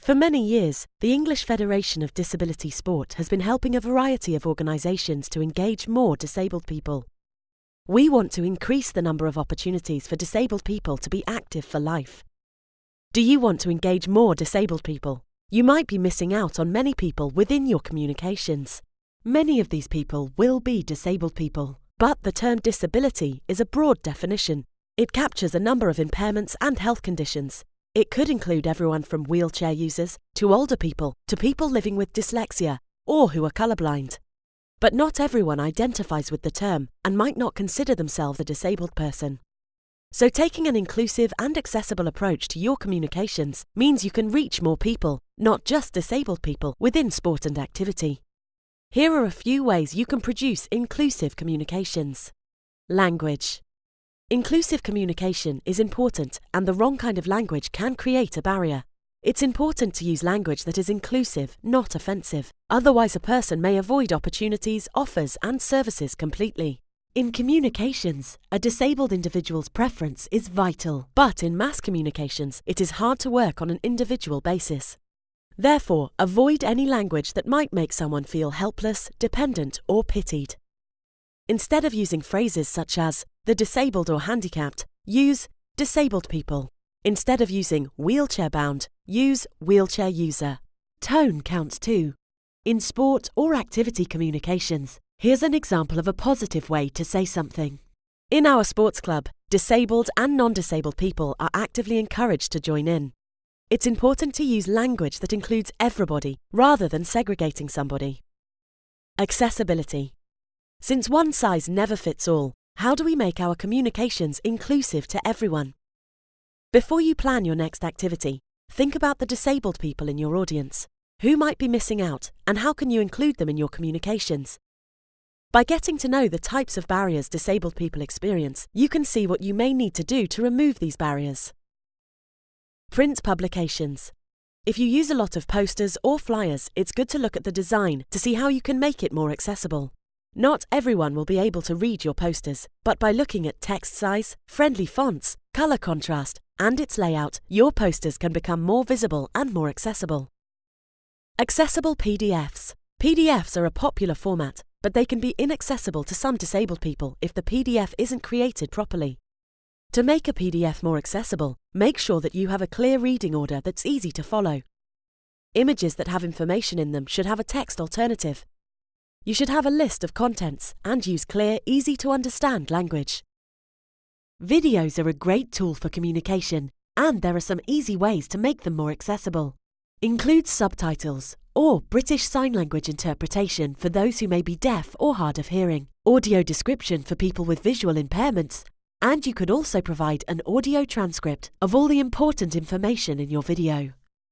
For many years, the English Federation of Disability Sport has been helping a variety of organisations to engage more disabled people. We want to increase the number of opportunities for disabled people to be active for life. Do you want to engage more disabled people? You might be missing out on many people within your communications. Many of these people will be disabled people, but the term disability is a broad definition. It captures a number of impairments and health conditions. It could include everyone from wheelchair users to older people to people living with dyslexia or who are colourblind. But not everyone identifies with the term and might not consider themselves a disabled person. So taking an inclusive and accessible approach to your communications means you can reach more people, not just disabled people, within sport and activity. Here are a few ways you can produce inclusive communications. Language. Inclusive communication is important, and the wrong kind of language can create a barrier. It's important to use language that is inclusive, not offensive. Otherwise, a person may avoid opportunities, offers, and services completely. In communications, a disabled individual's preference is vital, but in mass communications, it is hard to work on an individual basis. Therefore, avoid any language that might make someone feel helpless, dependent, or pitied. Instead of using phrases such as the disabled or handicapped, use disabled people. Instead of using wheelchair-bound, use wheelchair user. Tone counts too. In sport or activity communications, here's an example of a positive way to say something. In our sports club, disabled and non-disabled people are actively encouraged to join in. It's important to use language that includes everybody rather than segregating somebody. Accessibility. Since one size never fits all, how do we make our communications inclusive to everyone? Before you plan your next activity, think about the disabled people in your audience. Who might be missing out, and how can you include them in your communications? By getting to know the types of barriers disabled people experience, you can see what you may need to do to remove these barriers. Print publications. If you use a lot of posters or flyers, it's good to look at the design to see how you can make it more accessible. Not everyone will be able to read your posters, but by looking at text size, friendly fonts, colour contrast, and its layout, your posters can become more visible and more accessible. Accessible PDFs. PDFs are a popular format, but they can be inaccessible to some disabled people if the PDF isn't created properly. To make a PDF more accessible, make sure that you have a clear reading order that's easy to follow. Images that have information in them should have a text alternative. You should have a list of contents and use clear, easy-to-understand language. Videos are a great tool for communication, and there are some easy ways to make them more accessible. Include subtitles or British Sign Language interpretation for those who may be deaf or hard of hearing, audio description for people with visual impairments, and you could also provide an audio transcript of all the important information in your video.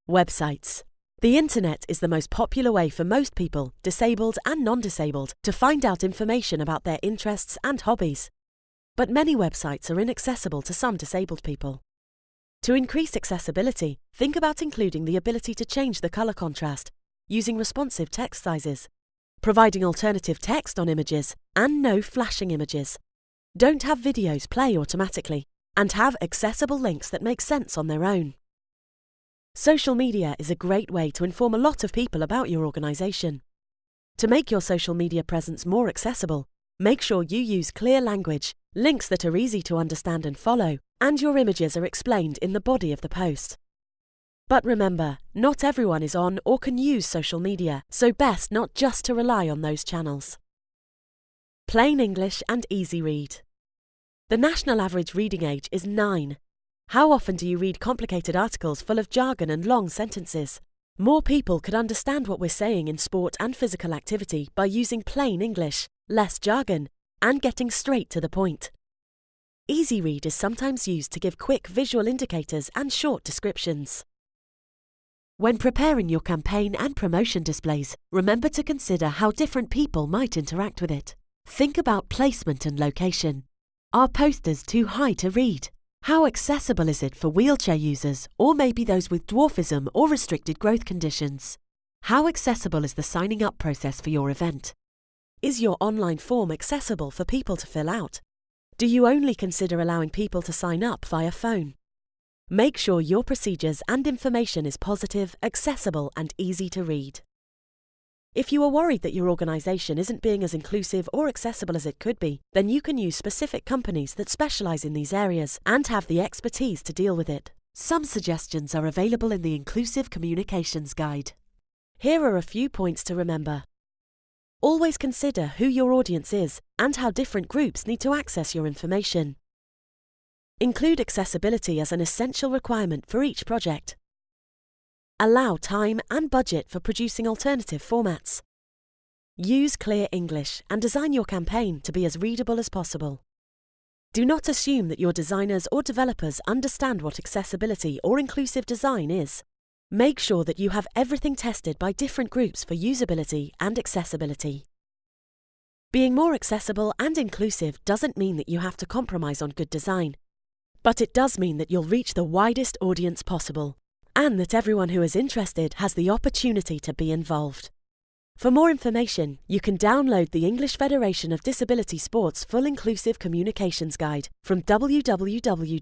Websites. The internet is the most popular way for most people, disabled and non-disabled, to find out information about their interests and hobbies. But many websites are inaccessible to some disabled people. To increase accessibility, think about including the ability to change the colour contrast, using responsive text sizes, providing alternative text on images, and no flashing images. Don't have videos play automatically, and have accessible links that make sense on their own. Social media is a great way to inform a lot of people about your organisation. To make your social media presence more accessible, make sure you use clear language, links that are easy to understand and follow, and your images are explained in the body of the post. But remember, not everyone is on or can use social media, so best not just to rely on those channels. Plain English and easy read. The national average reading age is 9. How often do you read complicated articles full of jargon and long sentences? More people could understand what we're saying in sport and physical activity by using plain English, less jargon, and getting straight to the point. Easy read is sometimes used to give quick visual indicators and short descriptions. When preparing your campaign and promotion displays, remember to consider how different people might interact with it. Think about placement and location. Are posters too high to read? How accessible is it for wheelchair users or maybe those with dwarfism or restricted growth conditions? How accessible is the signing up process for your event? Is your online form accessible for people to fill out? Do you only consider allowing people to sign up via phone? Make sure your procedures and information is positive, accessible, and easy to read. If you are worried that your organisation isn't being as inclusive or accessible as it could be, then you can use specific companies that specialise in these areas and have the expertise to deal with it. Some suggestions are available in the Inclusive Communications Guide. Here are a few points to remember. Always consider who your audience is and how different groups need to access your information. Include accessibility as an essential requirement for each project. Allow time and budget for producing alternative formats. Use clear English and design your campaign to be as readable as possible. Do not assume that your designers or developers understand what accessibility or inclusive design is. Make sure that you have everything tested by different groups for usability and accessibility. Being more accessible and inclusive doesn't mean that you have to compromise on good design, but it does mean that you'll reach the widest audience possible, and that everyone who is interested has the opportunity to be involved. For more information, you can download the English Federation of Disability Sports Full Inclusive Communications Guide from www.efds.co.uk.